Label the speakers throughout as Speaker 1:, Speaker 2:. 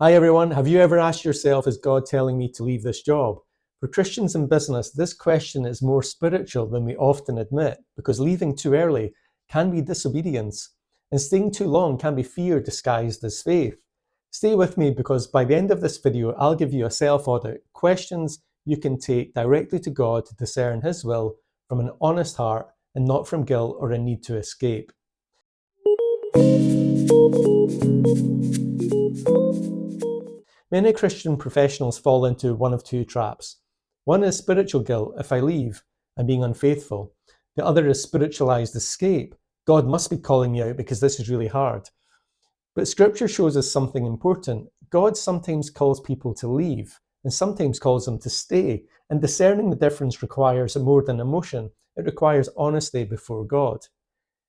Speaker 1: Hi everyone, have you ever asked yourself, is God telling me to leave this job? For Christians in business, this question is more spiritual than we often admit, because leaving too early can be disobedience, and staying too long can be fear disguised as faith. Stay with me, because by the end of this video, I'll give you a self-audit, questions you can take directly to God to discern His will from an honest heart and not from guilt or a need to escape. Many Christian professionals fall into one of two traps. One is spiritual guilt: if I leave, I'm being unfaithful. The other is spiritualized escape: God must be calling me out because this is really hard. But Scripture shows us something important. God sometimes calls people to leave and sometimes calls them to stay. And discerning the difference requires more than emotion. It requires honesty before God.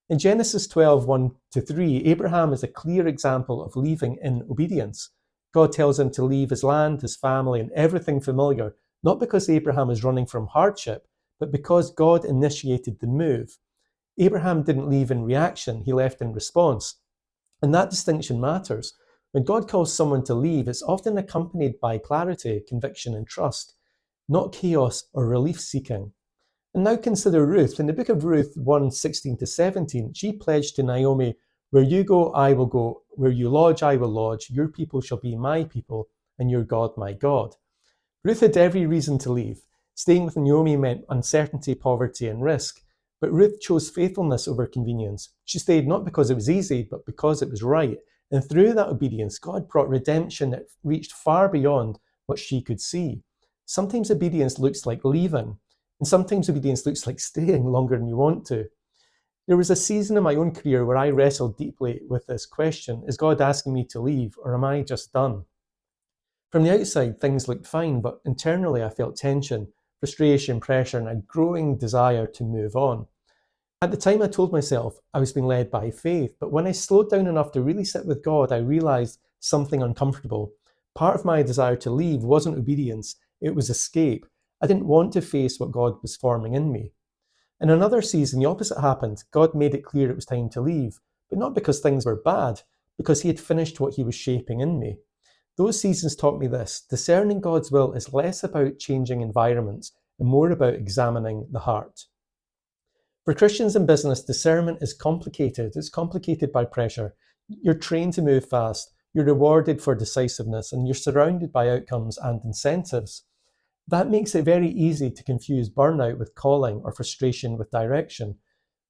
Speaker 1: In Genesis 12, 1-3, Abraham is a clear example of leaving in obedience. God tells him to leave his land, his family, and everything familiar, not because Abraham is running from hardship, but because God initiated the move. Abraham didn't leave in reaction, he left in response. And that distinction matters. When God calls someone to leave, it's often accompanied by clarity, conviction, and trust, not chaos or relief seeking. And now consider Ruth. In the book of Ruth 1:16-17, she pledged to Naomi, "Where you go, I will go. Where you lodge, I will lodge. Your people shall be my people, and your God, my God." Ruth had every reason to leave. Staying with Naomi meant uncertainty, poverty, and risk. But Ruth chose faithfulness over convenience. She stayed not because it was easy, but because it was right. And through that obedience, God brought redemption that reached far beyond what she could see. Sometimes obedience looks like leaving, and sometimes obedience looks like staying longer than you want to. There was a season in my own career where I wrestled deeply with this question: is God asking me to leave, or am I just done? From the outside, things looked fine, but internally I felt tension, frustration, pressure, and a growing desire to move on. At the time, I told myself I was being led by faith, but when I slowed down enough to really sit with God, I realized something uncomfortable. Part of my desire to leave wasn't obedience, it was escape. I didn't want to face what God was forming in me. In another season, the opposite happened. God made it clear it was time to leave, but not because things were bad, because He had finished what He was shaping in me. Those seasons taught me this: discerning God's will is less about changing environments and more about examining the heart. For Christians in business, discernment is complicated. It's complicated by pressure. You're trained to move fast, you're rewarded for decisiveness, and you're surrounded by outcomes and incentives. That makes it very easy to confuse burnout with calling or frustration with direction,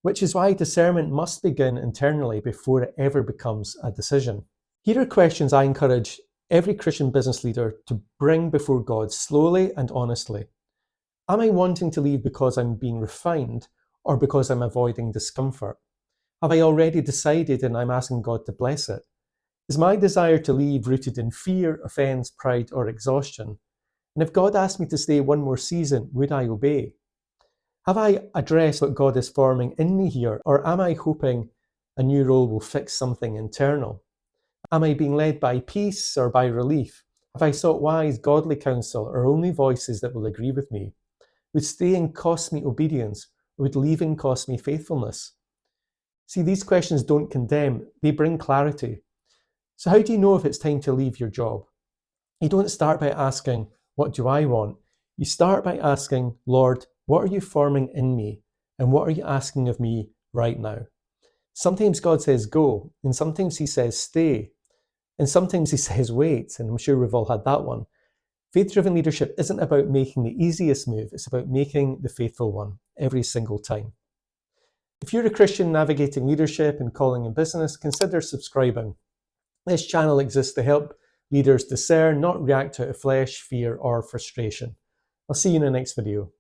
Speaker 1: which is why discernment must begin internally before it ever becomes a decision. Here are questions I encourage every Christian business leader to bring before God slowly and honestly. Am I wanting to leave because I'm being refined, or because I'm avoiding discomfort? Have I already decided and I'm asking God to bless it? Is my desire to leave rooted in fear, offense, pride, or exhaustion? And if God asked me to stay one more season, would I obey? Have I addressed what God is forming in me here, or am I hoping a new role will fix something internal? Am I being led by peace or by relief? Have I sought wise, godly counsel, or only voices that will agree with me? Would staying cost me obedience, or would leaving cost me faithfulness? See, these questions don't condemn, they bring clarity. So how do you know if it's time to leave your job? You don't start by asking, what do I want? You start by asking, Lord, what are you forming in me? And what are you asking of me right now? Sometimes God says go, and sometimes He says stay, and sometimes He says wait, and I'm sure we've all had that one. Faith-driven leadership isn't about making the easiest move, it's about making the faithful one every single time. If you're a Christian navigating leadership and calling in business, consider subscribing. This channel exists to help leaders discern, not react out of flesh, fear, or frustration. I'll see you in the next video.